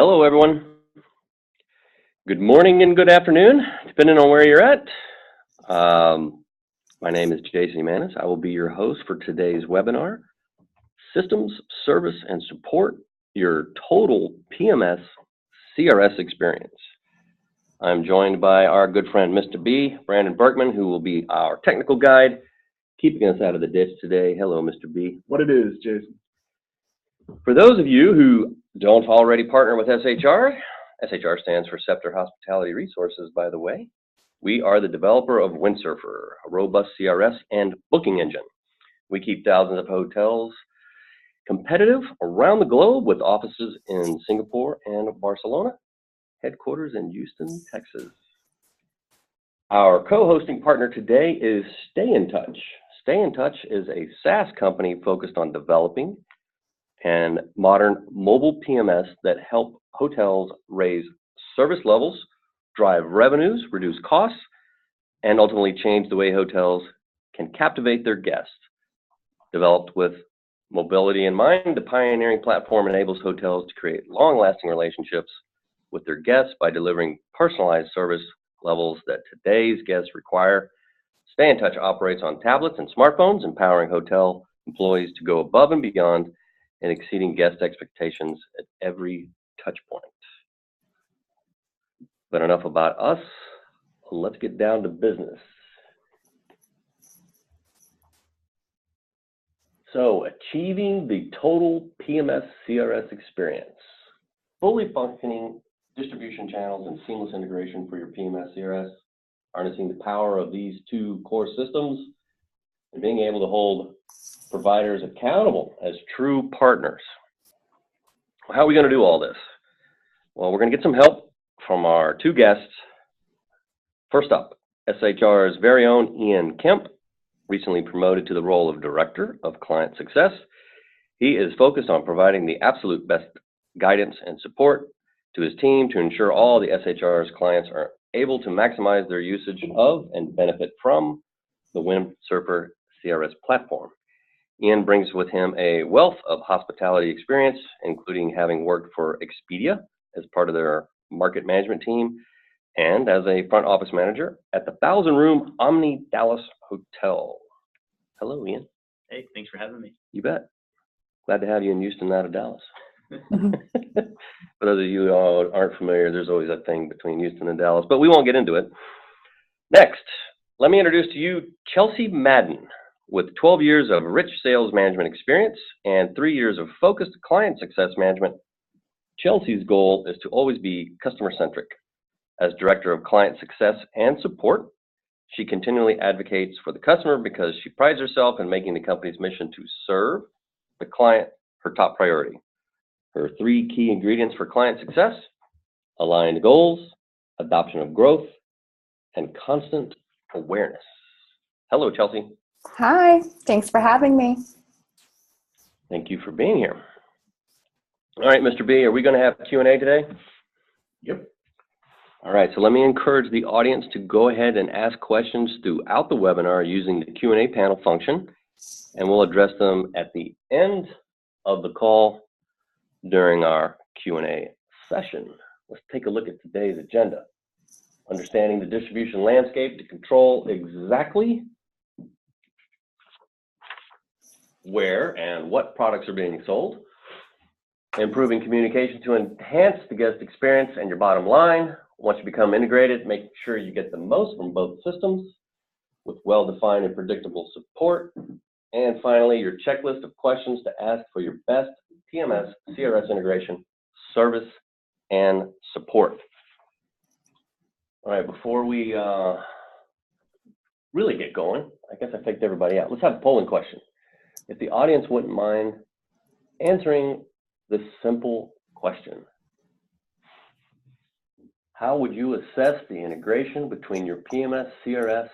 Hello, everyone. Good morning and good afternoon, depending on where you're at. My name is Jason Manis. I will be your host for today's webinar, Systems, Service, and Support, your total PMS CRS experience. I'm joined by our good friend, Mr. B, Brandon Berkman, who will be our technical guide, keeping us out of the ditch today. Hello, Mr. B. What it is, Jason. For those of you who don't already partner with SHR, SHR stands for Scepter Hospitality Resources, by the way. We are the developer of Windsurfer, a robust CRS and booking engine. We keep thousands of hotels competitive around the globe with offices in Singapore and Barcelona, headquarters in Houston, Texas. Our co-hosting partner today is Stay in Touch. Stay in Touch is a SaaS company focused on developing and modern mobile PMS that help hotels raise service levels, drive revenues, reduce costs, and ultimately change the way hotels can captivate their guests. Developed with mobility in mind, the pioneering platform enables hotels to create long-lasting relationships with their guests by delivering personalized service levels that today's guests require. Stay in Touch operates on tablets and smartphones, empowering hotel employees to go above and beyond and exceeding guest expectations at every touch point. But enough about us. Let's get down to business. So, achieving the total PMS CRS experience. Fully functioning distribution channels and seamless integration for your PMS CRS, harnessing the power of these two core systems, and being able to hold providers accountable as true partners. How are we going to do all this? Well, we're going to get some help from our two guests. First up, SHR's very own Ian Kemp, recently promoted to the role of Director of Client Success. He is focused on providing the absolute best guidance and support to his team to ensure all the SHR's clients are able to maximize their usage of and benefit from the Windsurfer CRS platform. Ian brings with him a wealth of hospitality experience, including having worked for Expedia as part of their market management team and as a front office manager at the 1,000-room Omni Dallas Hotel. Hello, Ian. Hey, thanks for having me. You bet. Glad to have you in Houston, out of Dallas. For those of you who aren't familiar, there's always that thing between Houston and Dallas, but we won't get into it. Next, let me introduce to you Chelsea Madden. With 12 years of rich sales management experience and 3 years of focused client success management, Chelsea's goal is to always be customer-centric. As Director of Client Success and Support, she continually advocates for the customer because she prides herself in making the company's mission to serve the client her top priority. Her 3 key ingredients for client success: aligned goals, adoption of growth, and constant awareness. Hello, Chelsea. Hi, thanks for having me. Thank you for being here. All right, Mr. B, are we going to have Q&A today? Yep. All right, so let me encourage the audience to go ahead and ask questions throughout the webinar using the Q&A panel function, and we'll address them at the end of the call during our Q&A session. Let's take a look at today's agenda. Understanding the distribution landscape to control exactly where and what products are being sold, improving communication to enhance the guest experience and your bottom line. Once you become integrated, make sure you get the most from both systems with well-defined and predictable support. And finally, your checklist of questions to ask for your best PMS CRS integration, service, and support. All right, before we really get going, I guess I faked everybody out. Let's have a polling question. If the audience wouldn't mind answering this simple question: how would you assess the integration between your PMS CRS?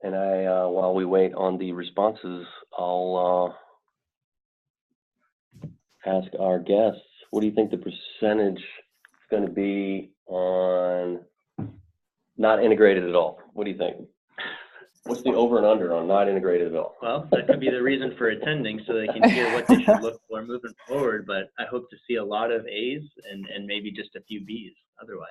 And while we wait on the responses, I'll ask our guests, what do you think the percentage is going to be on not integrated at all? What do you think? What's the over and under on not integrated at all? Well, that could be the reason for attending, so they can hear what they should look for moving forward. But I hope to see a lot of A's and maybe just a few B's otherwise.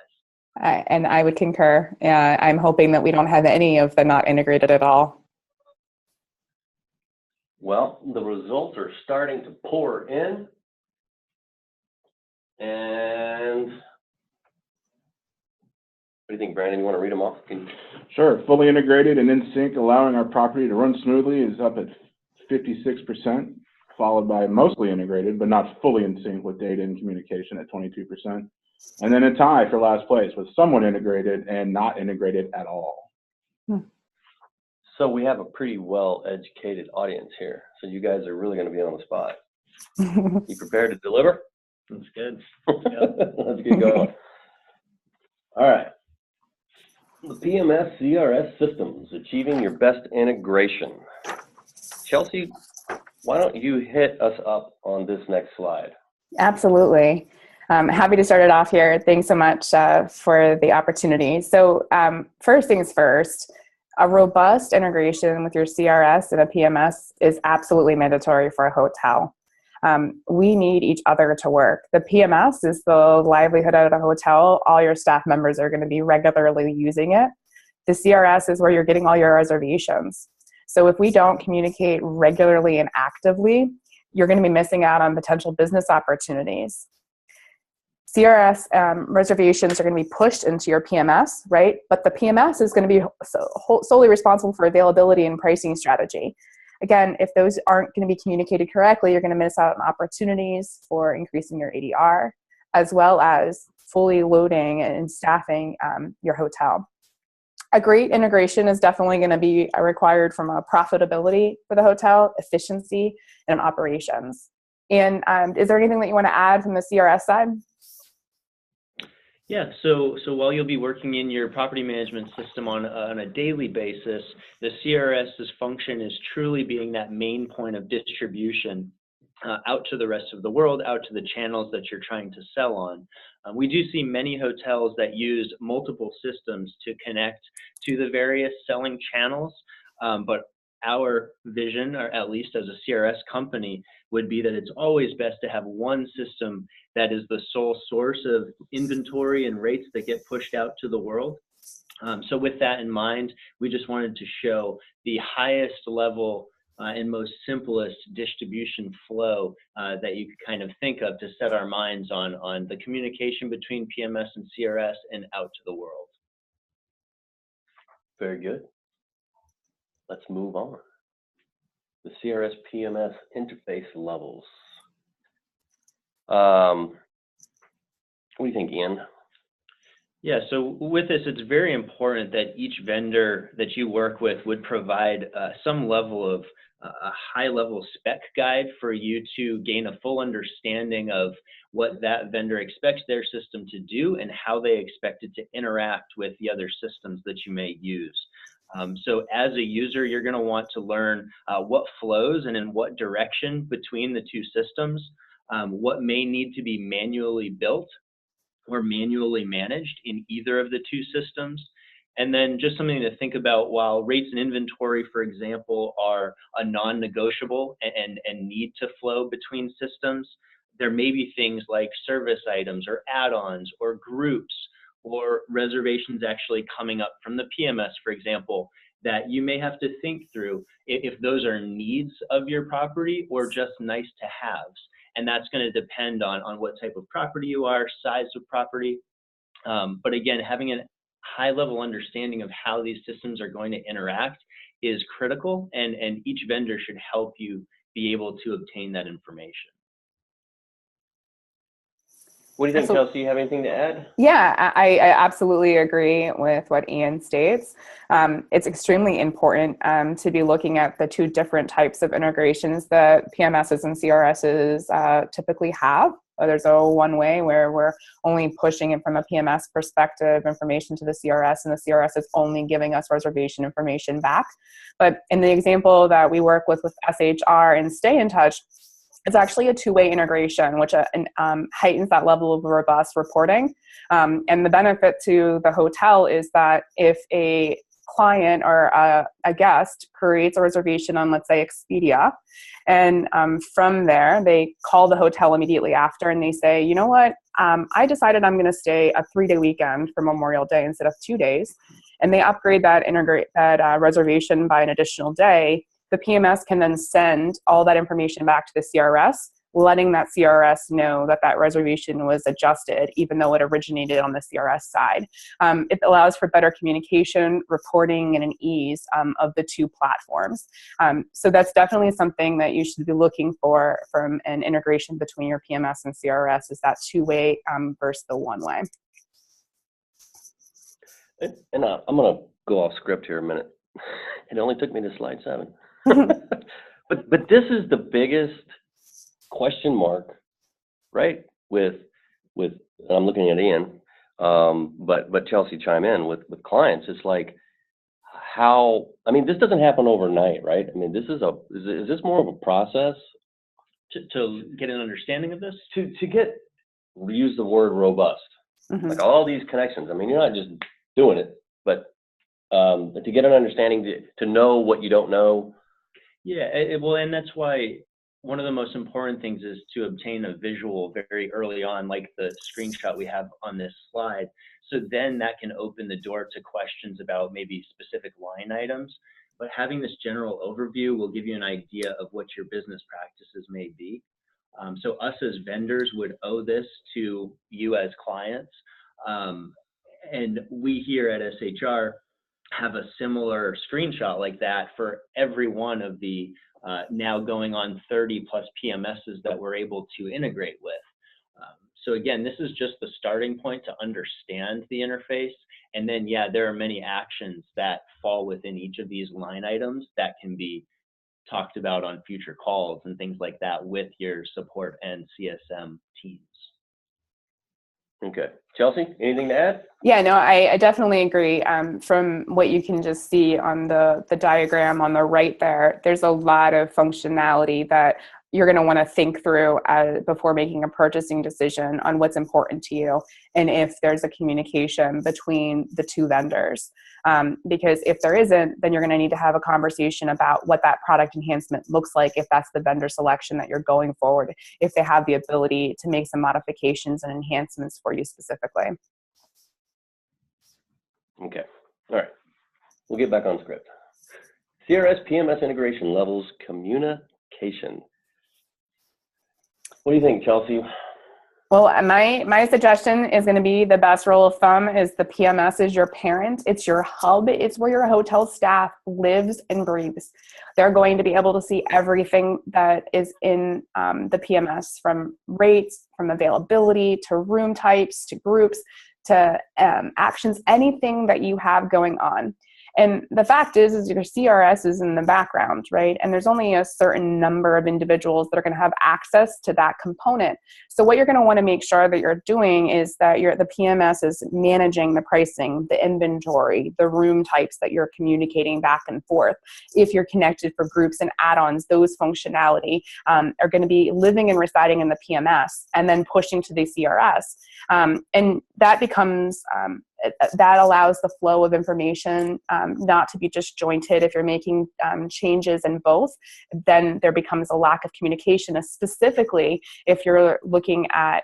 And I would concur. I'm hoping that we don't have any of the not integrated at all. Well, the results are starting to pour in. And what do you think, Brandon? You want to read them off? Sure. Fully integrated and in sync, allowing our property to run smoothly, is up at 56%, followed by mostly integrated, but not fully in sync with data and communication at 22%. And then a tie for last place with somewhat integrated and not integrated at all. So we have a pretty well-educated audience here. So you guys are really going to be on the spot. You prepared to deliver? That's good. Let's get going. All right. The PMS CRS systems, achieving your best integration. Chelsea, why don't you hit us up on this next slide? Absolutely. Happy to start it off here. Thanks so much for the opportunity. So first things first, a robust integration with your CRS and a PMS is absolutely mandatory for a hotel. We need each other to work. The PMS is the livelihood of the hotel. All your staff members are going to be regularly using it. The CRS is where you're getting all your reservations. So if we don't communicate regularly and actively, you're going to be missing out on potential business opportunities. CRS reservations are going to be pushed into your PMS, right? But the PMS is going to be solely responsible for availability and pricing strategy. Again, if those aren't going to be communicated correctly, you're going to miss out on opportunities for increasing your ADR, as well as fully loading and staffing your hotel. A great integration is definitely going to be required from a profitability for the hotel, efficiency, and operations. And is there anything that you want to add from the CRS side? Yeah, so while you'll be working in your property management system on a daily basis, the CRS's function is truly being that main point of distribution out to the rest of the world, out to the channels that you're trying to sell on. We do see many hotels that use multiple systems to connect to the various selling channels, but our vision, or at least as a CRS company, would be that it's always best to have one system that is the sole source of inventory and rates that get pushed out to the world. So with that in mind, we just wanted to show the highest level and most simplest distribution flow that you could kind of think of to set our minds on the communication between PMS and CRS and out to the world. Very good. Let's move on. The CRS PMS interface levels. What do you think, Ian? Yeah, so with this, it's very important that each vendor that you work with would provide some level of a high-level spec guide for you to gain a full understanding of what that vendor expects their system to do and how they expect it to interact with the other systems that you may use. So as a user, you're going to want to learn what flows and in what direction between the two systems, what may need to be manually built or manually managed in either of the two systems. And then just something to think about, while rates and inventory, for example, are a non-negotiable and need to flow between systems, there may be things like service items or add-ons or groups or reservations actually coming up from the PMS, for example, that you may have to think through if those are needs of your property or just nice to haves. And that's going to depend on what type of property you are, size of property. But again, having a high level understanding of how these systems are going to interact is critical, and each vendor should help you be able to obtain that information. What do you think, Chelsea? You have anything to add? Yeah, I absolutely agree with what Ian states. It's extremely important to be looking at the two different types of integrations that PMSs and CRSs typically have. There's a one way where we're only pushing it from a PMS perspective information to the CRS, and the CRS is only giving us reservation information back. But in the example that we work with SHR and Stay in Touch, it's actually a two-way integration, which heightens that level of robust reporting. And the benefit to the hotel is that if a client or a guest creates a reservation on, let's say, Expedia, and from there they call the hotel immediately after and they say, you know what, I decided I'm going to stay a 3-day weekend for Memorial Day instead of 2 days, and they upgrade that reservation by an additional day. The PMS can then send all that information back to the CRS, letting that CRS know that that reservation was adjusted, even though it originated on the CRS side. It allows for better communication, reporting, and an ease of the two platforms. So that's definitely something that you should be looking for from an integration between your PMS and CRS, is that two-way versus the one-way. And I'm going to go off script here a minute. It only took me to slide 7. but this is the biggest question mark, right? With I'm looking at Ian, but Chelsea chime in with clients. It's like, how, I mean, this doesn't happen overnight, right? I mean, this is this more of a process to get an understanding of this? To get, use the word robust, like all these connections. I mean, you're not just doing it, but to get an understanding, to know what you don't know. Yeah, well, and that's why one of the most important things is to obtain a visual very early on, like the screenshot we have on this slide. So then that can open the door to questions about maybe specific line items. But having this general overview will give you an idea of what your business practices may be. So us as vendors would owe this to you as clients. And we here at SHR have a similar screenshot like that for every one of the now going on 30 plus PMSs that we're able to integrate with. So again, this is just the starting point to understand the interface. And then, yeah, there are many actions that fall within each of these line items that can be talked about on future calls and things like that with your support and CSM teams. Okay. Chelsea, anything to add? Yeah, no, I definitely agree. From what you can just see on the diagram on the right there, there's a lot of functionality that you're going to want to think through before making a purchasing decision on what's important to you, and if there's a communication between the two vendors. Because if there isn't, then you're going to need to have a conversation about what that product enhancement looks like, if that's the vendor selection that you're going forward, if they have the ability to make some modifications and enhancements for you specifically. Okay. All right. We'll get back on script. CRS PMS integration levels communication. What do you think, Chelsea? Well, my suggestion is going to be, the best rule of thumb is the PMS is your parent. It's your hub. It's where your hotel staff lives and breathes. They're going to be able to see everything that is in the PMS, from rates, from availability, to room types, to groups, to actions, anything that you have going on. And the fact is your CRS is in the background, right? And there's only a certain number of individuals that are going to have access to that component. So what you're going to want to make sure that you're doing is that the PMS is managing the pricing, the inventory, the room types that you're communicating back and forth. If you're connected for groups and add-ons, those functionality are going to be living and residing in the PMS and then pushing to the CRS. And that becomes that allows the flow of information not to be disjointed. If you're making changes in both, then there becomes a lack of communication, specifically if you're looking at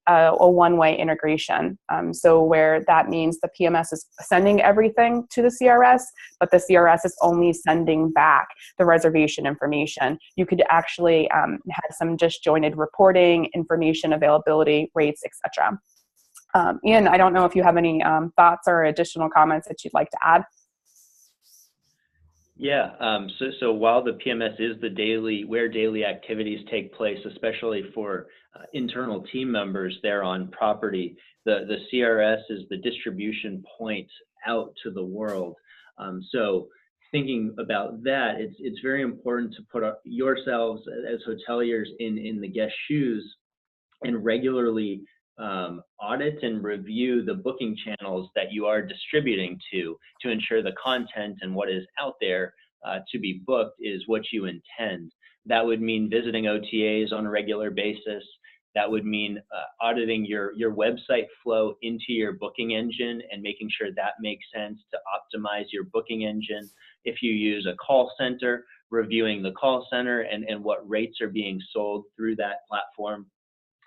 a one-way integration. So where that means the PMS is sending everything to the CRS, but the CRS is only sending back the reservation information. You could actually have some disjointed reporting, information availability, rates, etc. Ian, I don't know if you have any thoughts or additional comments that you'd like to add. Yeah, so while the PMS is where daily activities take place, especially for internal team members there on property, the CRS is the distribution point out to the world. So thinking about that, it's very important to put yourselves as hoteliers in the guest shoes and regularly audit and review the booking channels that you are distributing to ensure the content and what is out there to be booked is what you intend. That would mean visiting OTAs on a regular basis. That would mean auditing your website flow into your booking engine and making sure that makes sense to optimize your booking engine. If you use a call center, reviewing the call center and what rates are being sold through that platform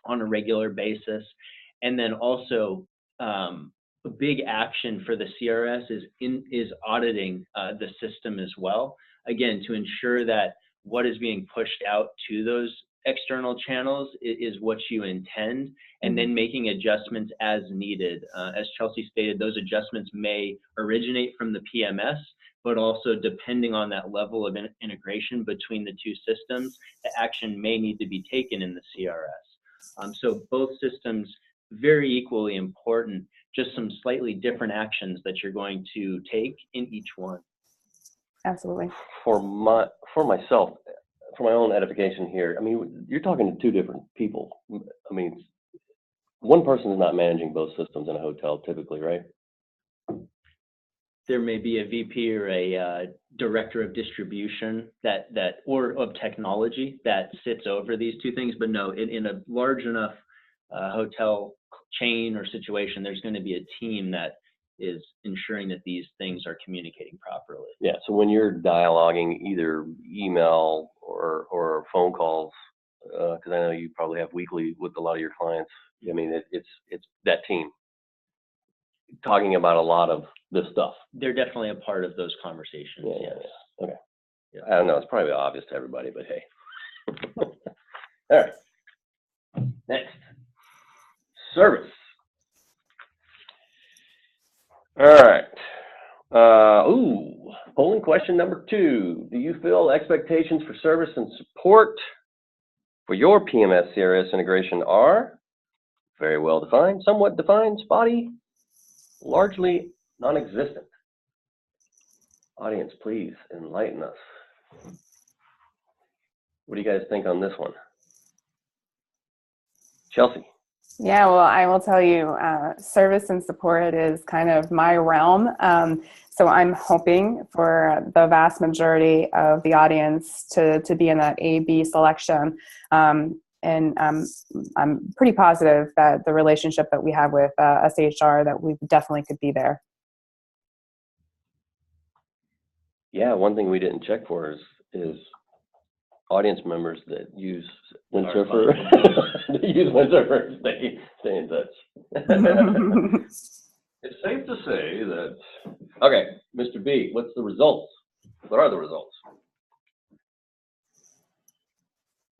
on a regular basis. And then also a big action for the CRS is auditing the system as well. Again, to ensure that what is being pushed out to those external channels is what you intend, and then making adjustments as needed. As Chelsea stated, those adjustments may originate from the PMS, but also depending on that level of integration between the two systems, the action may need to be taken in the CRS. So both systems very equally important, just some slightly different actions that you're going to take in each one. Absolutely. For myself, for my own edification here, I mean, you're talking to two different people. I mean, one person is not managing both systems in a hotel typically, right? There may be a VP or a director of distribution or of technology that sits over these two things, but no, in a large enough hotel chain or situation, there's going to be a team that is ensuring that these things are communicating properly. Yeah, so when you're dialoguing either email or phone calls, because I know you probably have weekly with a lot of your clients, I mean, it's that team talking about a lot of this stuff. They're definitely a part of those conversations. Yeah, yes. yeah. Okay. Yeah. I don't know, it's probably obvious to everybody, but hey. All right. Next. Service. All right. Polling question number 2. Do you feel expectations for service and support for your PMS CRS integration are very well defined, somewhat defined, spotty, largely non-existent? Audience, please enlighten us. What do you guys think on this one? Chelsea. Yeah, well, I will tell you, service and support is kind of my realm. So I'm hoping for the vast majority of the audience to be in that A-B selection. And I'm pretty positive that the relationship that we have with SHR, that we definitely could be there. Yeah, one thing we didn't check for is audience members that use Windsurfer. They use Windsurfer, stay in touch. It's safe to say that. Okay, Mr. B, what's the results? What are the results?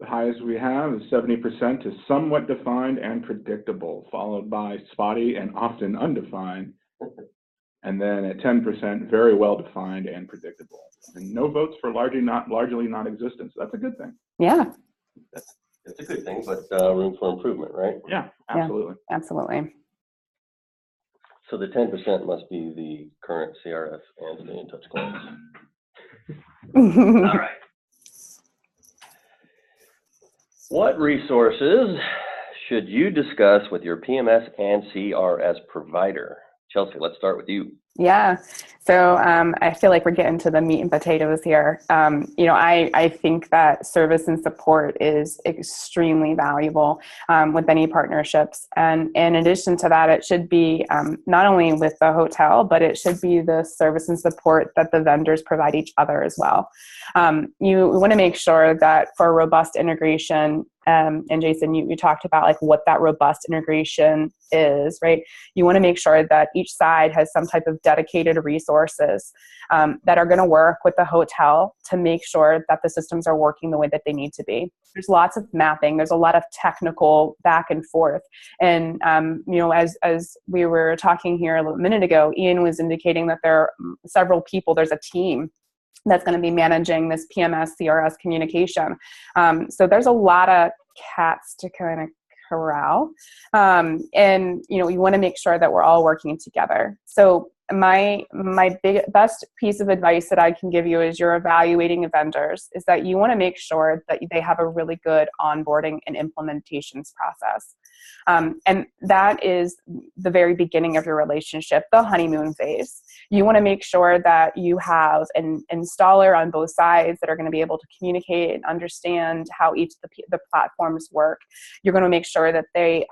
The highest we have is 70% is somewhat defined and predictable, followed by spotty and often undefined. And then at 10%, very well defined and predictable. And no votes for largely non-existent. So that's a good thing. Yeah. It's a good thing, but room for improvement, right? Yeah, absolutely. Yeah, absolutely. So the 10% must be the current CRS and stay in touch clients. All right. What resources should you discuss with your PMS and CRS provider? Chelsea, let's start with you. Yeah. So I feel like we're getting to the meat and potatoes here. I think that service and support is extremely valuable with any partnerships. And in addition to that, it should be not only with the hotel, but it should be the service and support that the vendors provide each other as well. You want to make sure that for robust integration, and Jason, you talked about like what that robust integration is, right? You want to make sure that each side has some type of dedicated resources that are going to work with the hotel to make sure that the systems are working the way that they need to be. There's lots of mapping. There's a lot of technical back and forth. And, as we were talking here a little minute ago, Ian was indicating that there are several people, there's a team that's going to be managing this PMS CRS communication. So there's a lot of cats to kind of corral. And, you want to make sure that we're all working together. So my best piece of advice that I can give you as you're evaluating vendors is that you want to make sure that they have a really good onboarding and implementations process. And that is the very beginning of your relationship, the honeymoon phase. You want to make sure that you have an installer on both sides that are going to be able to communicate and understand how each of the platforms work. You're going to make sure that they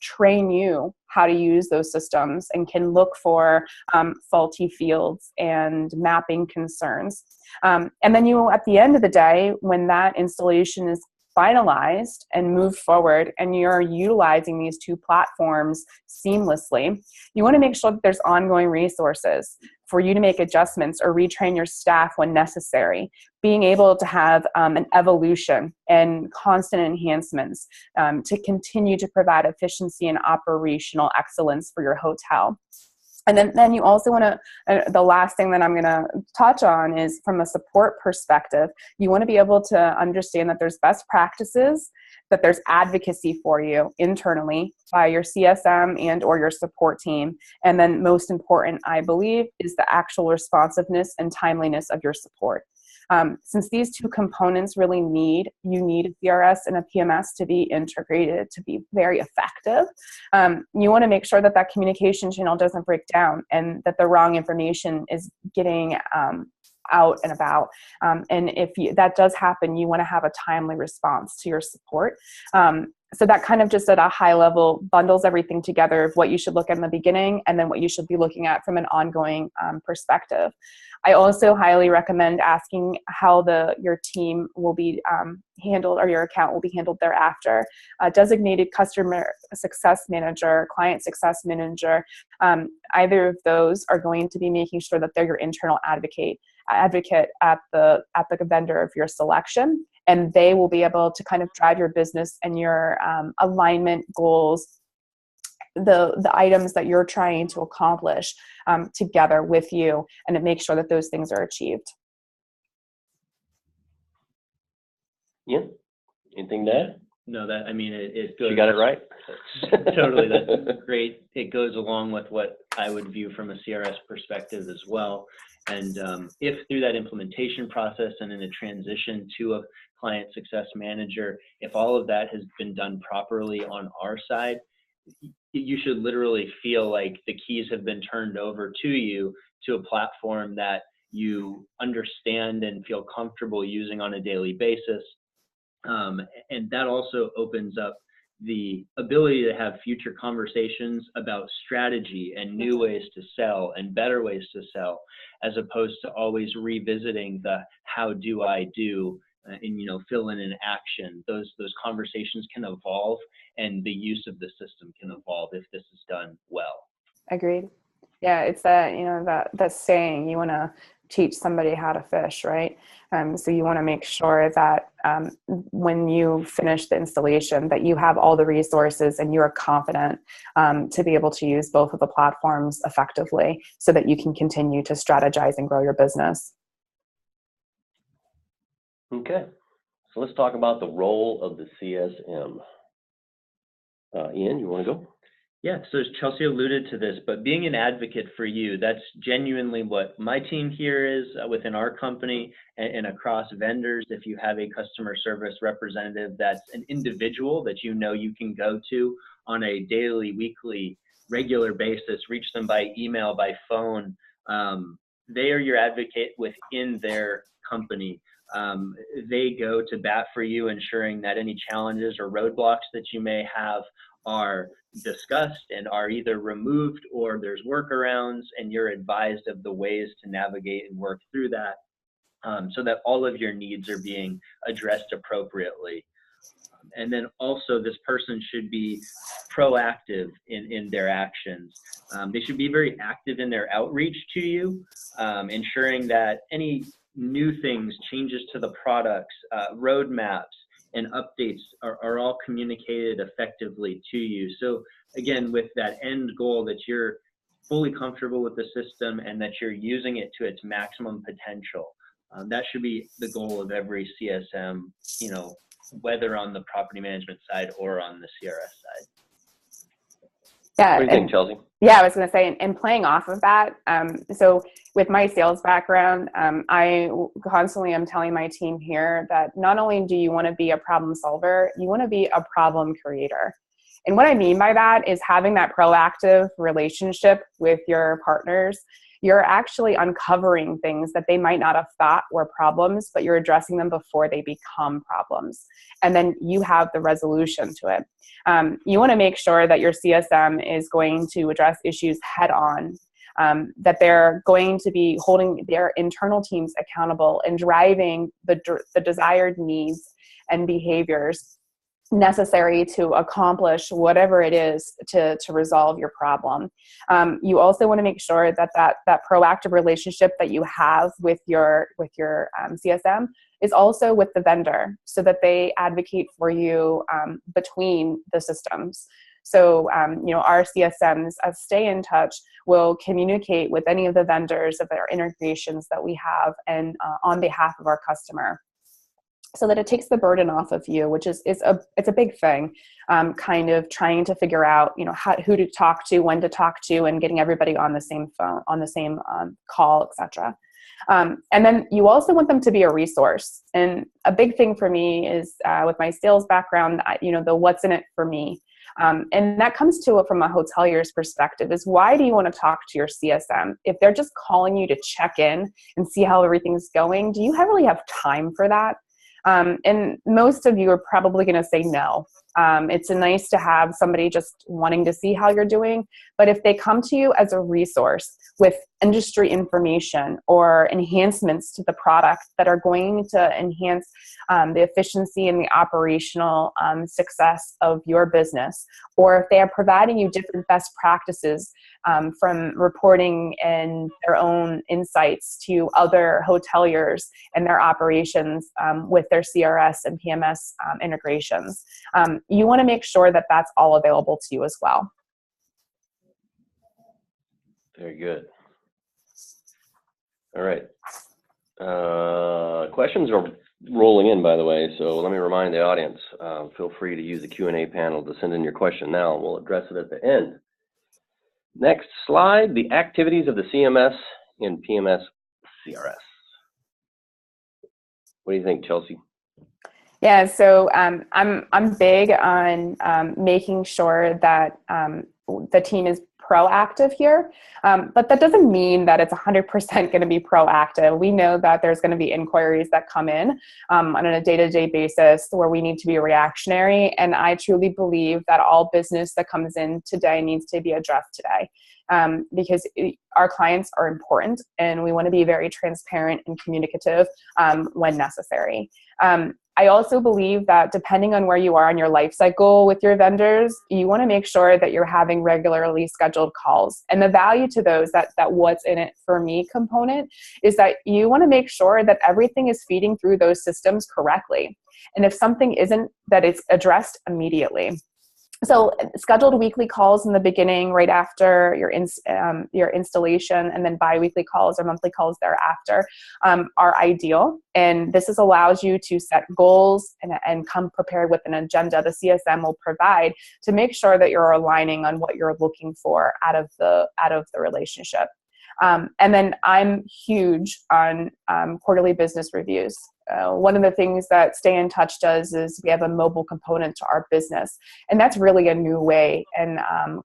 train you how to use those systems and can look for faulty fields and mapping concerns. And then you, at the end of the day, when that installation is finalized and moved forward and you're utilizing these two platforms seamlessly, you want to make sure that there's ongoing resources for you to make adjustments or retrain your staff when necessary. Being able to have an evolution and constant enhancements to continue to provide efficiency and operational excellence for your hotel. And then you also want to, the last thing that I'm going to touch on is from a support perspective, you want to be able to understand that there's best practices, that there's advocacy for you internally by your CSM and or your support team. And then most important, I believe, is the actual responsiveness and timeliness of your support. Since these two components really need a CRS and a PMS to be integrated to be very effective, you want to make sure that that communication channel doesn't break down and that the wrong information is getting out and about. And if that does happen, you want to have a timely response to your support. So that kind of just at a high level bundles everything together of what you should look at in the beginning and then what you should be looking at from an ongoing perspective. I also highly recommend asking how your team will be handled or your account will be handled thereafter. A designated customer success manager, client success manager, either of those are going to be making sure that they're your internal advocate at the vendor of your selection, and they will be able to kind of drive your business and your alignment goals, the items that you're trying to accomplish together with you, and to make sure that those things are achieved. Yeah. Anything to add? No, it goes. You got it right. Totally, that's great. It goes along with what I would view from a CRS perspective as well. And if through that implementation process and in a transition to a client success manager, if all of that has been done properly on our side, you should literally feel like the keys have been turned over to you to a platform that you understand and feel comfortable using on a daily basis. And that also opens up the ability to have future conversations about strategy and new ways to sell and better ways to sell, as opposed to always revisiting the how do I do and fill in an action. Those conversations can evolve, and the use of the system can evolve if this is done well. Agreed. Yeah, it's that saying, you want to teach somebody how to fish, right? So you want to make sure that when you finish the installation, that you have all the resources and you're confident to be able to use both of the platforms effectively so that you can continue to strategize and grow your business. Okay, so let's talk about the role of the CSM. Ian, you want to go? Yeah, so as Chelsea alluded to this, but being an advocate for you, that's genuinely what my team here is within our company and across vendors. If you have a customer service representative that's an individual that you can go to on a daily, weekly, regular basis, reach them by email, by phone, they are your advocate within their company. They go to bat for you, ensuring that any challenges or roadblocks that you may have are discussed and are either removed or there's workarounds, and you're advised of the ways to navigate and work through that so that all of your needs are being addressed appropriately. And then also this person should be proactive in their actions. They should be very active in their outreach to you, ensuring that any new things, changes to the products, roadmaps, and updates are all communicated effectively to you. So again, with that end goal that you're fully comfortable with the system and that you're using it to its maximum potential. That should be the goal of every CSM, whether on the property management side or on the CRS side. Yeah. What do you think, Chelsea? Yeah, I was going to say, and playing off of that, so with my sales background, I constantly am telling my team here that not only do you want to be a problem solver, you want to be a problem creator. And what I mean by that is having that proactive relationship with your partners. You're actually uncovering things that they might not have thought were problems, but you're addressing them before they become problems. And then you have the resolution to it. You want to make sure that your CSM is going to address issues head on, that they're going to be holding their internal teams accountable and driving the desired needs and behaviors necessary to accomplish whatever it is to resolve your problem. You also want to make sure that that proactive relationship that you have with your CSM is also with the vendor, so that they advocate for you between the systems. So, our CSMs, as stay in touch, will communicate with any of the vendors of their integrations that we have, and on behalf of our customer, so that it takes the burden off of you, which is it's a big thing, kind of trying to figure out, who to talk to, when to talk to, and getting everybody on the same phone, on the same call, etc. And then you also want them to be a resource. And a big thing for me is with my sales background, the what's in it for me. And that comes to it from a hotelier's perspective, is why do you want to talk to your CSM? If they're just calling you to check in and see how everything's going, do you really have time for that? And most of you are probably going to say no. It's nice to have somebody just wanting to see how you're doing. But if they come to you as a resource with industry information or enhancements to the product that are going to enhance the efficiency and the operational success of your business, or if they are providing you different best practices from reporting and their own insights to other hoteliers and their operations with their CRS and PMS integrations, you want to make sure that that's all available to you as well. Very good. All right. Questions are rolling in, by the way, so let me remind the audience, feel free to use the Q&A panel to send in your question now, and we'll address it at the end. Next slide, the activities of the CMS in PMS CRS. What do you think, Chelsea? Yeah, so I'm big on making sure that the team is proactive here, but that doesn't mean that it's 100% going to be proactive. We know that there's going to be inquiries that come in on a day-to-day basis where we need to be reactionary, and I truly believe that all business that comes in today needs to be addressed today, because our clients are important, and we want to be very transparent and communicative when necessary. I also believe that depending on where you are in your life cycle with your vendors, you want to make sure that you're having regularly scheduled calls. And the value to those, that what's in it for me component, is that you want to make sure that everything is feeding through those systems correctly. And if something isn't, that it's addressed immediately. So scheduled weekly calls in the beginning, right after your installation, and then bi-weekly calls or monthly calls thereafter are ideal. And this allows you to set goals and come prepared with an agenda the CSM will provide to make sure that you're aligning on what you're looking for out of the relationship. And then I'm huge on quarterly business reviews. One of the things that Stay in Touch does is we have a mobile component to our business. And that's really a new way and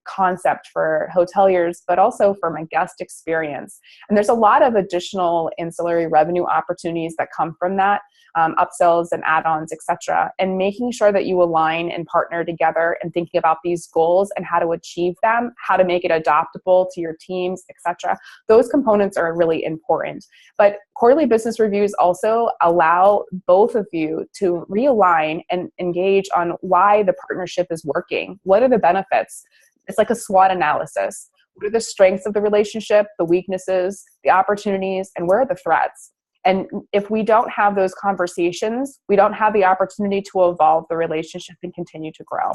concept for hoteliers, but also for my guest experience. And there's a lot of additional ancillary revenue opportunities that come from that, upsells and add-ons, etc. And making sure that you align and partner together and thinking about these goals and how to achieve them, how to make it adoptable to your teams, etc. Those components are really important. But quarterly business reviews also allow both of you to realign and engage on why the partnership is working. What are the benefits? It's like a SWOT analysis. What are the strengths of the relationship, the weaknesses, the opportunities, and where are the threats? And if we don't have those conversations, we don't have the opportunity to evolve the relationship and continue to grow.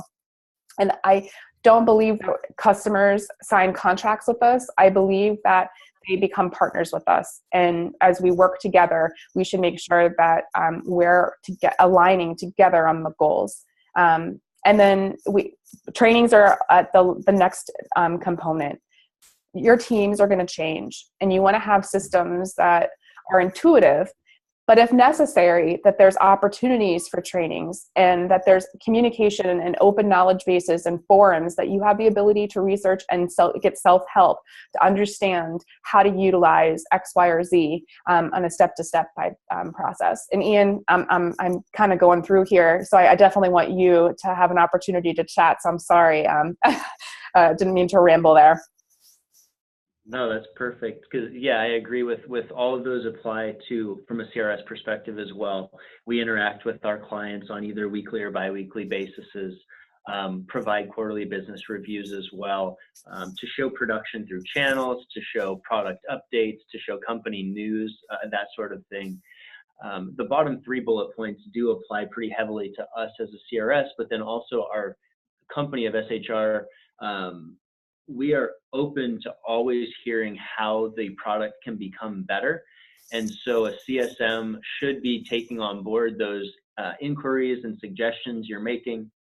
And I don't believe that customers sign contracts with us. I believe that they become partners with us. And as we work together, we should make sure that we're aligning together on the goals. And And then trainings are at the next component. Your teams are going to change, and you want to have systems that are intuitive, but if necessary, that there's opportunities for trainings, and that there's communication and open knowledge bases and forums that you have the ability to research and get self-help to understand how to utilize X, Y, or Z on a step-to-step process. And Ian, I'm kind of going through here, so I definitely want you to have an opportunity to chat. So I'm sorry, didn't mean to ramble there. No, that's perfect. Because yeah, I agree with all of those apply to from a CRS perspective as well. We interact with our clients on either weekly or biweekly bases, provide quarterly business reviews as well, to show production through channels, to show product updates, to show company news, that sort of thing. The bottom 3 bullet points do apply pretty heavily to us as a CRS, but then also our company of SHR. We are open to always hearing how the product can become better. And so a CSM should be taking on board those inquiries and suggestions you're making,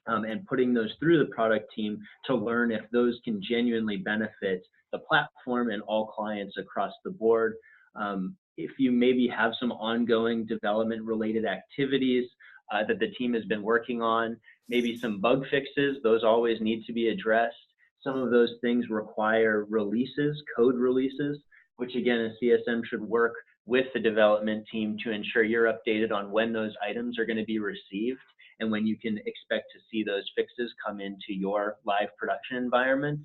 and putting those through the product team to learn if those can genuinely benefit the platform and all clients across the board. If you maybe have some ongoing development related activities that the team has been working on, maybe some bug fixes, those always need to be addressed. Some of those things require releases, code releases, which again, a CSM should work with the development team to ensure you're updated on when those items are going to be received and when you can expect to see those fixes come into your live production environment.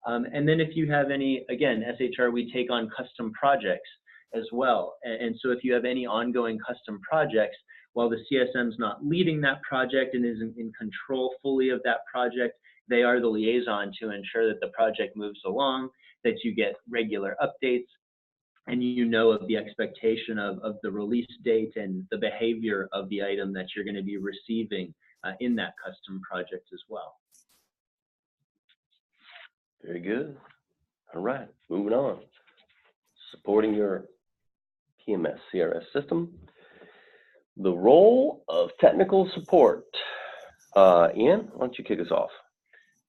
And then if you have any, again, SHR, we take on custom projects as well. And so if you have any ongoing custom projects, while the CSM is not leading that project and isn't in control fully of that project, they are the liaison to ensure that the project moves along, that you get regular updates, and you know of the expectation of the release date and the behavior of the item that you're going to be receiving in that custom project as well. Very good. All right, moving on. Supporting your PMS CRS system. The role of technical support. Ian, why don't you kick us off?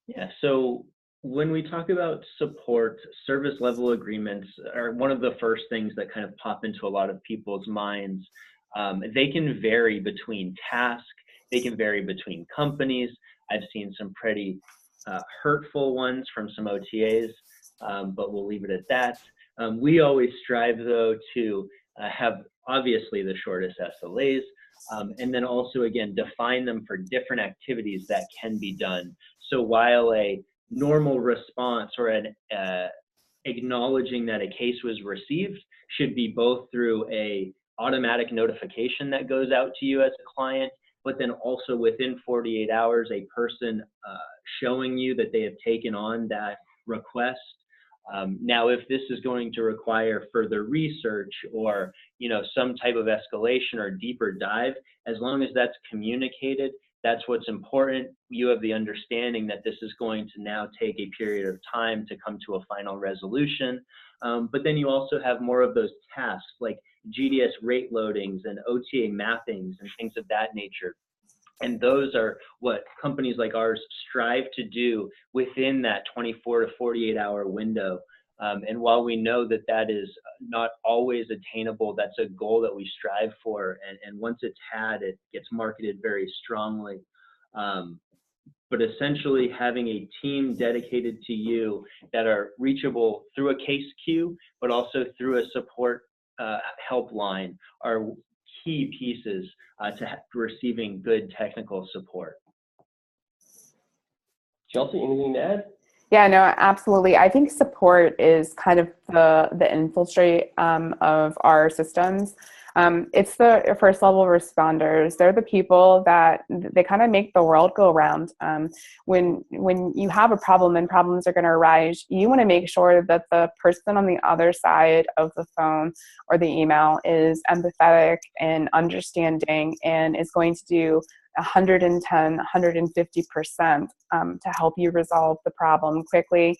Yeah, so when we talk about support, service level agreements are one of the first things that kind of pop into a lot of people's minds. They can vary between tasks, they can vary between companies. I've seen some pretty hurtful ones from some OTAs, but we'll leave it at that. We always strive, though, to have obviously the shortest SLAs, and then also, again, define them for different activities that can be done. So while a normal response or an acknowledging that a case was received should be both through a automatic notification that goes out to you as a client, but then also within 48 hours, a person showing you that they have taken on that request. Now, if this is going to require further research or, some type of escalation or deeper dive, as long as that's communicated, that's what's important. You have the understanding that this is going to now take a period of time to come to a final resolution. But then you also have more of those tasks like GDS rate loadings and OTA mappings and things of that nature. And those are what companies like ours strive to do within that 24 to 48 hour window. And while we know that that is not always attainable, that's a goal that we strive for. And once it's had, it gets marketed very strongly. But essentially having a team dedicated to you that are reachable through a case queue, but also through a support helpline are key pieces to receiving good technical support. Chelsea, anything to add? Yeah, no, absolutely. I think support is kind of the infiltrate of our systems. It's the first level responders. They're the people that they kind of make the world go round. When you have a problem and problems are going to arise, you want to make sure that the person on the other side of the phone or the email is empathetic and understanding and is going to do 110, 150% to help you resolve the problem quickly,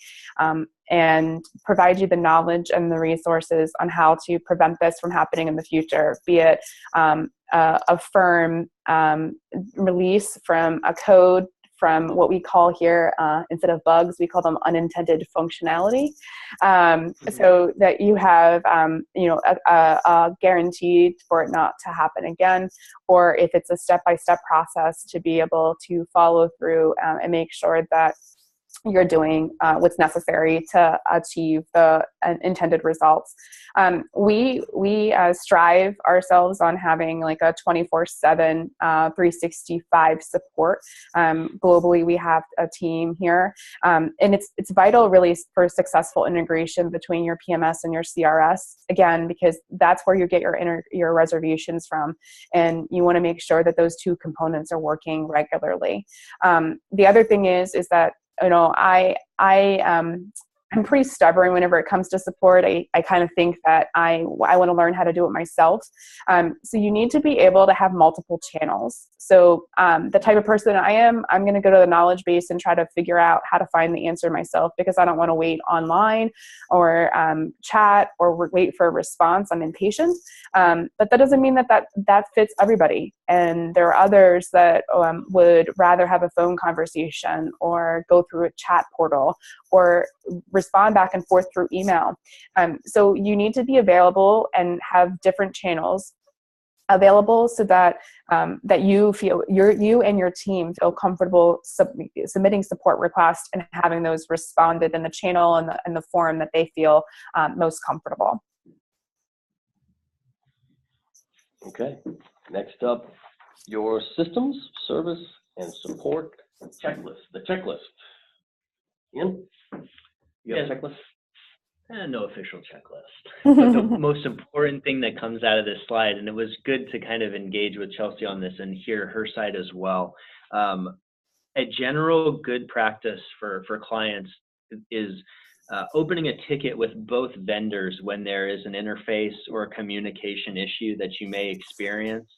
and provide you the knowledge and the resources on how to prevent this from happening in the future, be it a firm release from a code, from what we call here, instead of bugs, we call them unintended functionality, so that you have, a guaranteed for it not to happen again, or if it's a step-by-step process, to be able to follow through and make sure that you're doing what's necessary to achieve the intended results. We strive ourselves on having like a 24/7, 365 support. Globally, we have a team here, and it's vital really for successful integration between your PMS and your CRS. Again, because that's where you get your reservations from, and you want to make sure that those two components are working regularly. The other thing is that, I'm pretty stubborn whenever it comes to support. I kind of think that I want to learn how to do it myself. So you need to be able to have multiple channels. So the type of person I am, I'm going to go to the knowledge base and try to figure out how to find the answer myself, because I don't want to wait online or chat or wait for a response. I'm impatient. But that doesn't mean that fits everybody. And there are others that would rather have a phone conversation or go through a chat portal or respond back and forth through email. So you need to be available and have different channels available so that that you feel you and your team feel comfortable submitting support requests and having those responded in the channel and the form that they feel most comfortable. Okay. Next up, your systems, service, and support checklist. The checklist. Ian, you have a checklist? No official checklist. But the most important thing that comes out of this slide, and it was good to kind of engage with Chelsea on this and hear her side as well. A general good practice for clients is opening a ticket with both vendors when there is an interface or a communication issue that you may experience,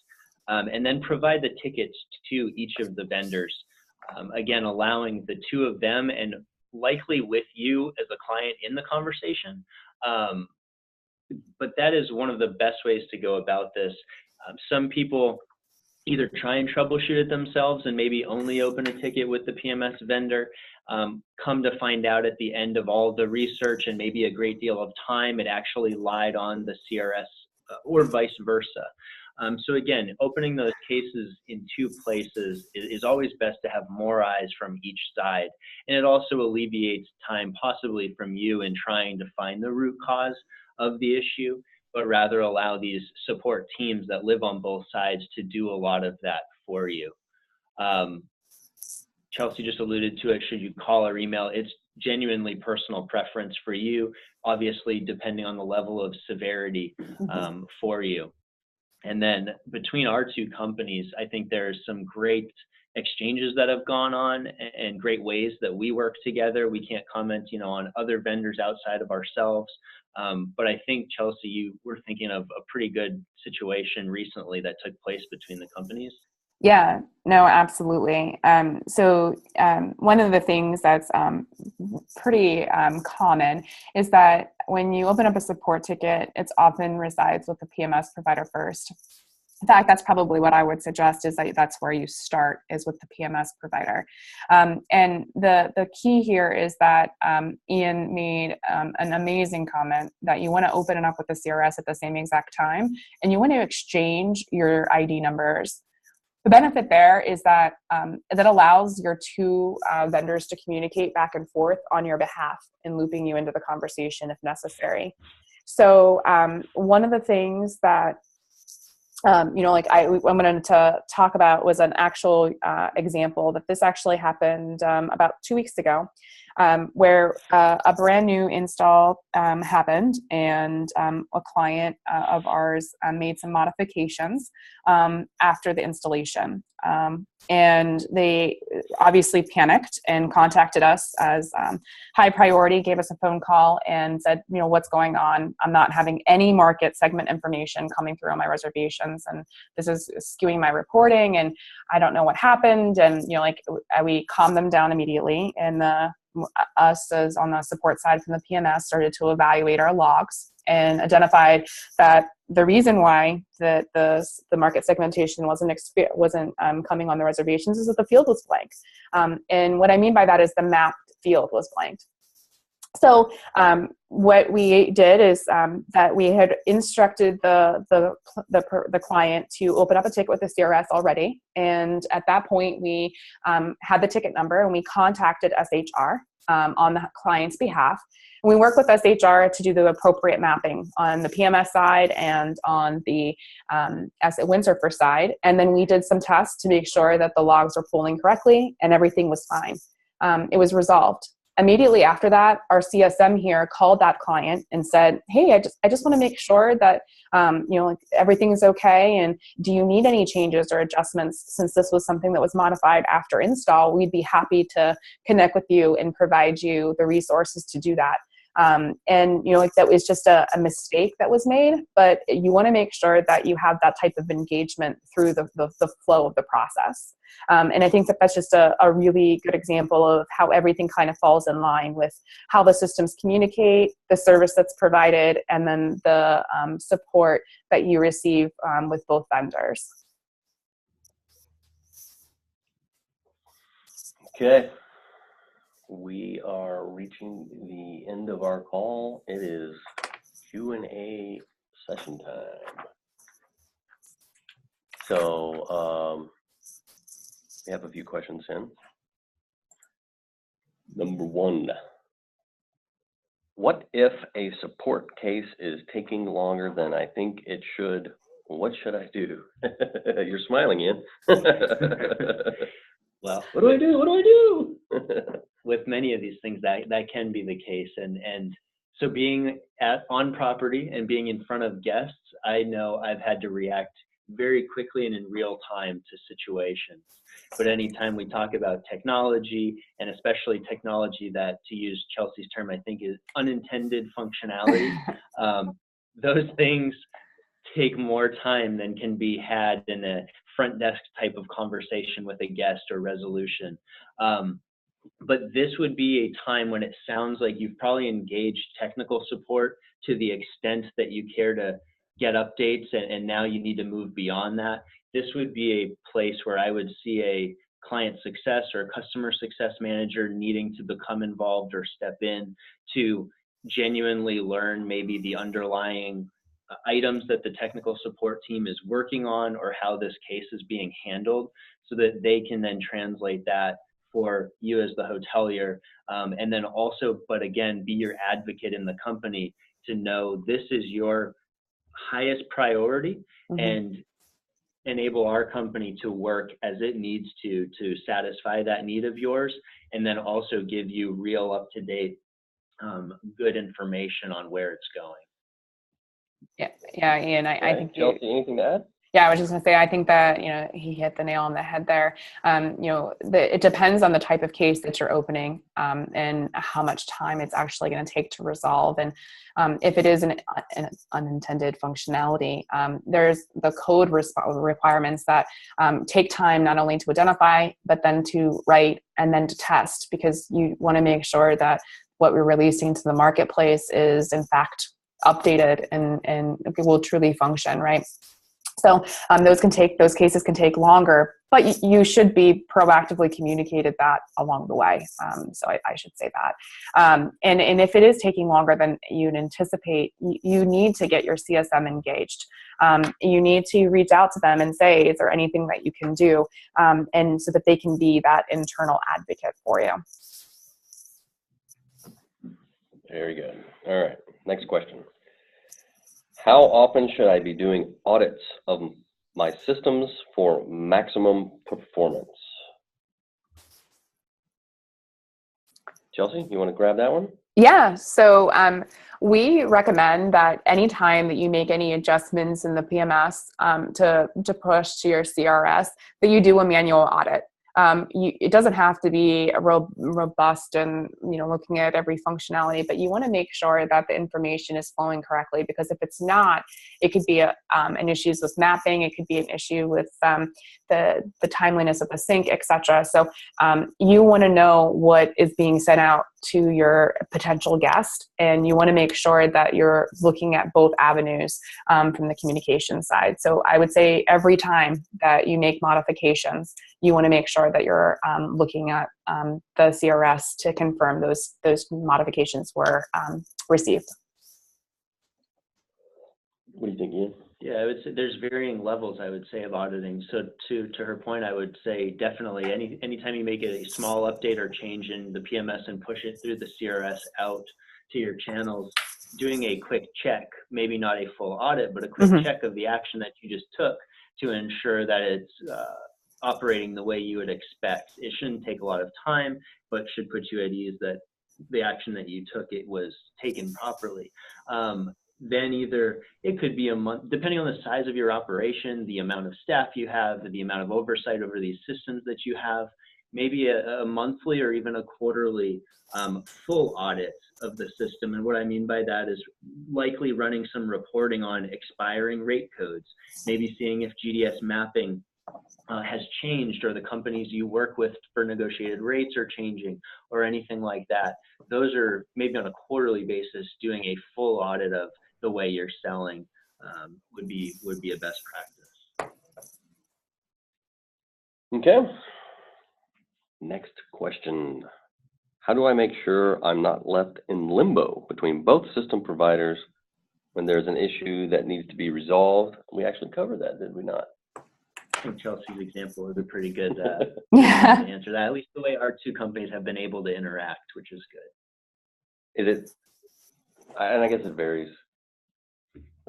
and then provide the tickets to each of the vendors. Again, allowing the two of them, and likely with you as a client in the conversation. But that is one of the best ways to go about this. Some people either try and troubleshoot it themselves and maybe only open a ticket with the PMS vendor, come to find out at the end of all the research and maybe a great deal of time, it actually lied on the CRS or vice versa. So again, opening those cases in two places is always best to have more eyes from each side. And it also alleviates time possibly from you in trying to find the root cause of the issue, but rather allow these support teams that live on both sides to do a lot of that for you. Chelsea just alluded to it, should you call or email, it's genuinely personal preference for you, obviously depending on the level of severity for you. And then between our two companies, I think there's some great exchanges that have gone on and great ways that we work together. We can't comment, on other vendors outside of ourselves. But I think, Chelsea, you were thinking of a pretty good situation recently that took place between the companies. Yeah, no, absolutely. So one of the things that's pretty common is that when you open up a support ticket, it often resides with the PMS provider first. In fact, that's probably what I would suggest, is that that's where you start, is with the PMS provider. And the key here is that Ian made an amazing comment that you want to open it up with the CRS at the same exact time, and you want to exchange your ID numbers. The benefit there is that that allows your two vendors to communicate back and forth on your behalf and looping you into the conversation if necessary. So one of the things that I wanted to talk about was an actual example that this actually happened about 2 weeks ago. where a brand new install happened, and a client of ours made some modifications after the installation. And they obviously panicked and contacted us as high priority, gave us a phone call and said, what's going on? I'm not having any market segment information coming through on my reservations, and this is skewing my reporting, and I don't know what happened. And, we calmed them down immediately, and us as on the support side from the PMS started to evaluate our logs and identified that the reason why the market segmentation wasn't coming on the reservations is that the field was blank. And what I mean by that is the mapped field was blanked. So what we did is that we had instructed the client to open up a ticket with the CRS already, and at that point we had the ticket number, and we contacted SHR on the client's behalf. And we work with SHR to do the appropriate mapping on the PMS side and on the windsurfer side. And then we did some tests to make sure that the logs were pulling correctly and everything was fine. It was resolved. Immediately after that, our CSM here called that client and said, hey, I just want to make sure that everything's okay, and do you need any changes or adjustments? Since this was something that was modified after install, we'd be happy to connect with you and provide you the resources to do that. And that was just a mistake that was made, but you want to make sure that you have that type of engagement through the flow of the process. And I think that that's just a really good example of how everything kind of falls in line with how the systems communicate, the service that's provided, and then the support that you receive with both vendors. Okay. We are reaching the end of our call. It is Q&A session time. So we have a few questions in. Number one, what if a support case is taking longer than I think it should? What should I do? You're smiling, Ian. Well, what do I do? What do I do? With many of these things, that can be the case, and so being on property and being in front of guests, I know I've had to react very quickly and in real time to situations. But anytime we talk about technology, and especially technology that, to use Chelsea's term, I think is unintended functionality, those things take more time than can be had in a front desk type of conversation with a guest or resolution. But this would be a time when it sounds like you've probably engaged technical support to the extent that you care to get updates, and now you need to move beyond that. This would be a place where I would see a client success or a customer success manager needing to become involved or step in to genuinely learn maybe the underlying items that the technical support team is working on, or how this case is being handled, so that they can then translate that for you as the hotelier, and then also, but again, be your advocate in the company to know this is your highest priority, and enable our company to work as it needs to satisfy that need of yours, and then also give you real up-to-date good information on where it's going. Yeah, Ian, I think Chelsea, anything to add? Yeah, I was just going to say, I think that, he hit the nail on the head there. It depends on the type of case that you're opening, and how much time it's actually going to take to resolve. And if it is an unintended functionality, there's the code requirements that take time not only to identify, but then to write and then to test, because you want to make sure that what we're releasing to the marketplace is in fact updated and will truly function, right? So those cases can take longer, but you should be proactively communicated that along the way. So I should say that. And if it is taking longer than you'd anticipate, you need to get your CSM engaged. You need to reach out to them and say, is there anything that you can do? And so that they can be that internal advocate for you. Very good. All right, next question. How often should I be doing audits of my systems for maximum performance? Chelsea, you want to grab that one? Yeah, so we recommend that anytime that you make any adjustments in the PMS to push to your CRS, that you do a manual audit. It doesn't have to be a robust and looking at every functionality, but you want to make sure that the information is flowing correctly, because if it's not, it could be an issues with mapping, it could be an issue with the timeliness of the sync, etc. So you want to know what is being sent out to your potential guest, and you want to make sure that you're looking at both avenues from the communication side. So I would say every time that you make modifications, you want to make sure that you're looking at the CRS to confirm those modifications were received. What do you think, Ian? Yeah, I would say there's varying levels, I would say, of auditing. So to her point, I would say definitely anytime you make a small update or change in the PMS and push it through the CRS out to your channels, doing a quick check, maybe not a full audit, but a quick check of the action that you just took to ensure that it's operating the way you would expect. It shouldn't take a lot of time, but should put you at ease that the action that you took, it was taken properly. Then either it could be a month, depending on the size of your operation, the amount of staff you have, the amount of oversight over these systems that you have, maybe a monthly or even a quarterly full audit of the system. And what I mean by that is likely running some reporting on expiring rate codes, maybe seeing if GDS mapping has changed, or the companies you work with for negotiated rates are changing, or anything like that. Those are maybe on a quarterly basis, doing a full audit of the way you're selling would be a best practice. Okay. Next question. How do I make sure I'm not left in limbo between both system providers when there's an issue that needs to be resolved? We actually covered that, did we not? I think Chelsea's example is a pretty good to answer that, at least the way our two companies have been able to interact, which is good. Is it, and I guess it varies.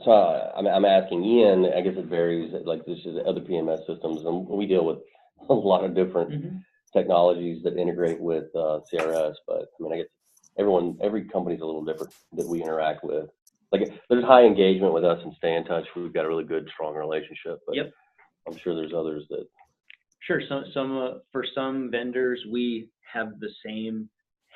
So I'm asking Ian, I guess it varies, like this is other PMS systems, and we deal with a lot of different technologies that integrate with CRS, but I mean, I guess every company's a little different that we interact with. Like there's high engagement with us and stay in touch. We've got a really good, strong relationship, but I'm sure there's others that. Sure, for some vendors, we have the same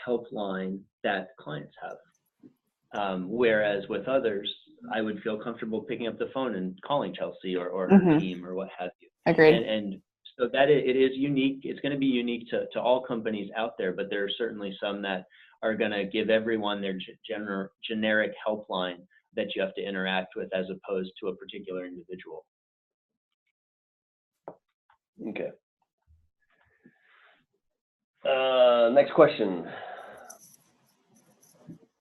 helpline that clients have. Whereas with others, I would feel comfortable picking up the phone and calling Chelsea or her team or what have you. Agreed. And so that it is unique. It's going to be unique to all companies out there, but there are certainly some that are going to give everyone their generic helpline that you have to interact with, as opposed to a particular individual. Okay. Next question.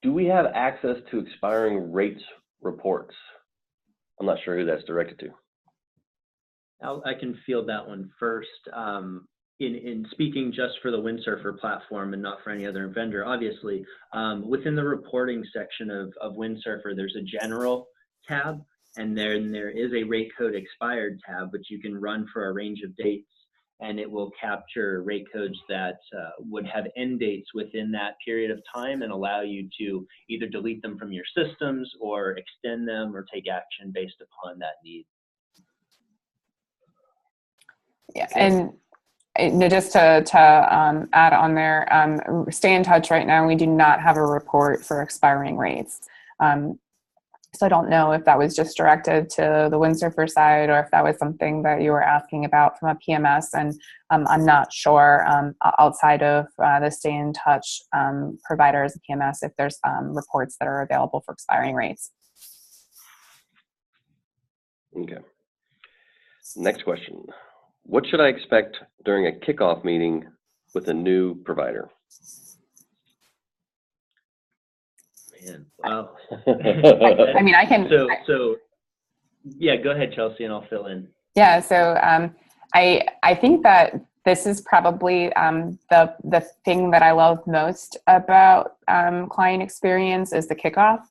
Do we have access to expiring rates reports? I'm not sure who that's directed to. I can field that one first. In speaking just for the Windsurfer platform and not for any other vendor, obviously, within the reporting section of Windsurfer, there's a general tab, and then there is a rate code expired tab, which you can run for a range of dates, and it will capture rate codes that would have end dates within that period of time and allow you to either delete them from your systems or extend them or take action based upon that need. Yeah, and just to add on there, stay in touch right now. We do not have a report for expiring rates. So I don't know if that was just directed to the Windsurfer side or if that was something that you were asking about from a PMS. And I'm not sure outside of the stay in touch providers of PMS if there's reports that are available for expiring rates. Okay. Next question. What should I expect during a kickoff meeting with a new provider? Man, wow. I mean, I can. So, yeah, go ahead, Chelsea, and I'll fill in. Yeah. So I think that this is probably the thing that I love most about client experience is the kickoff.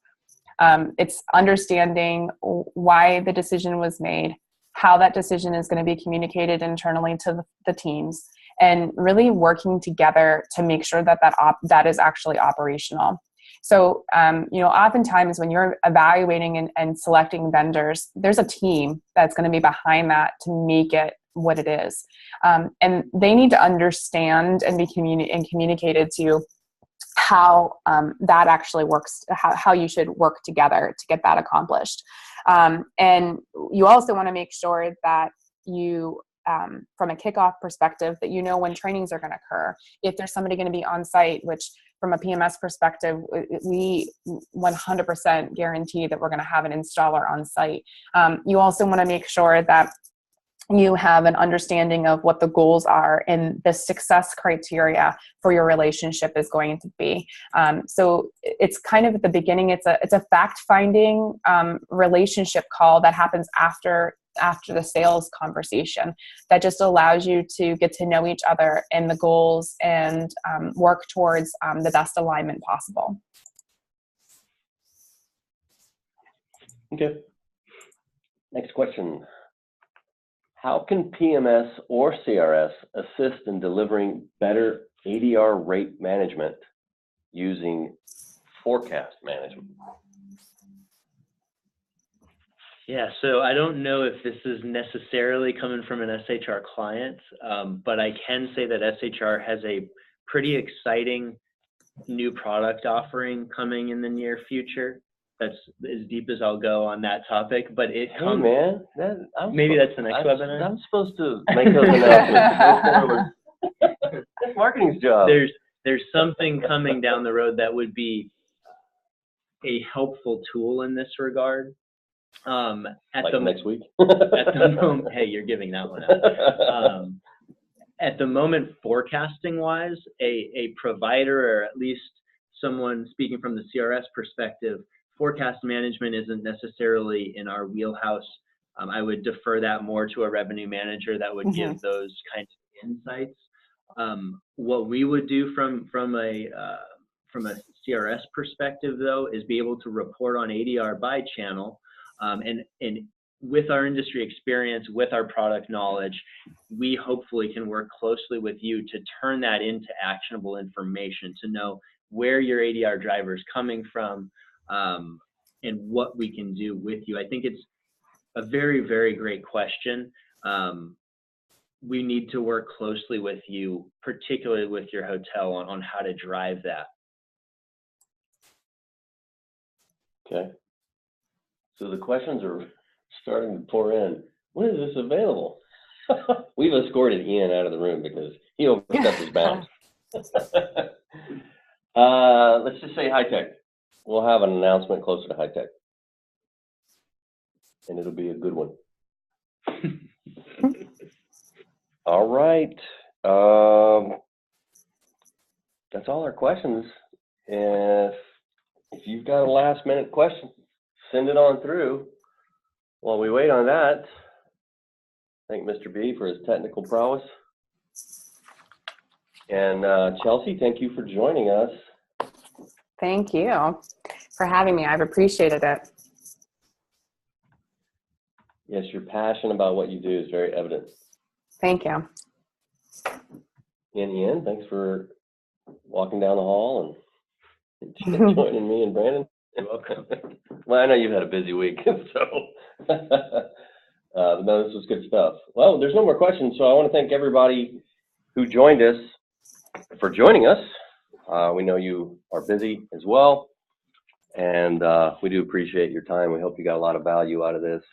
It's understanding why the decision was made, how that decision is going to be communicated internally to the teams, and really working together to make sure that that is actually operational. So, oftentimes when you're evaluating and selecting vendors, there's a team that's going to be behind that to make it what it is. And they need to understand and be communicated to how that actually works, how you should work together to get that accomplished. And you also want to make sure that you, from a kickoff perspective, that you know when trainings are going to occur. If there's somebody going to be on site, which from a PMS perspective, we 100% guarantee that we're going to have an installer on site. You also want to make sure that you have an understanding of what the goals are and the success criteria for your relationship is going to be. So it's kind of at the beginning, it's a fact-finding relationship call that happens after the sales conversation that just allows you to get to know each other and the goals and work towards the best alignment possible. Okay. Next question. How can PMS or CRS assist in delivering better ADR rate management using forecast management? Yeah, so I don't know if this is necessarily coming from an SHR client, but I can say that SHR has a pretty exciting new product offering coming in the near future. That's as deep as I'll go on that topic, but it comes. Hey man, maybe that's the next webinar. I'm supposed to make those announcements. Go forward. That's marketing's job. There's something coming down the road that would be a helpful tool in this regard. Next week? At the moment, hey, you're giving that one out. At the moment, forecasting wise, a provider, or at least someone speaking from the CRS perspective, forecast management isn't necessarily in our wheelhouse. I would defer that more to a revenue manager that would give those kinds of insights. What we would do from a CRS perspective, though, is be able to report on ADR by channel, and with our industry experience, with our product knowledge, we hopefully can work closely with you to turn that into actionable information, to know where your ADR driver is coming from, and what we can do with you. I think it's a very, very great question. We need to work closely with you, particularly with your hotel, on how to drive that. Okay. So the questions are starting to pour in. When is this available? We've escorted Ian out of the room because he overstepped his bounds. Let's just say high tech. We'll have an announcement closer to high tech. And it'll be a good one. All right. That's all our questions. If you've got a last minute question, send it on through. While we wait on that, thank Mr. B for his technical prowess. And Chelsea, thank you for joining us. Thank you for having me. I've appreciated it. Yes, your passion about what you do is very evident. Thank you. And Ian, thanks for walking down the hall and joining me and Brandon. You're welcome. Well, I know you've had a busy week, so no, this was good stuff. Well, there's no more questions, so I want to thank everybody who joined us for joining us. We know you are busy as well, and we do appreciate your time. We hope you got a lot of value out of this.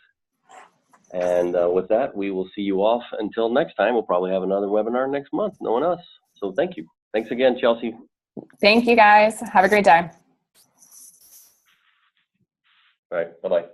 And with that, we will see you off until next time. We'll probably have another webinar next month, knowing us. So thank you. Thanks again, Chelsea. Thank you, guys. Have a great day. All right. Bye-bye.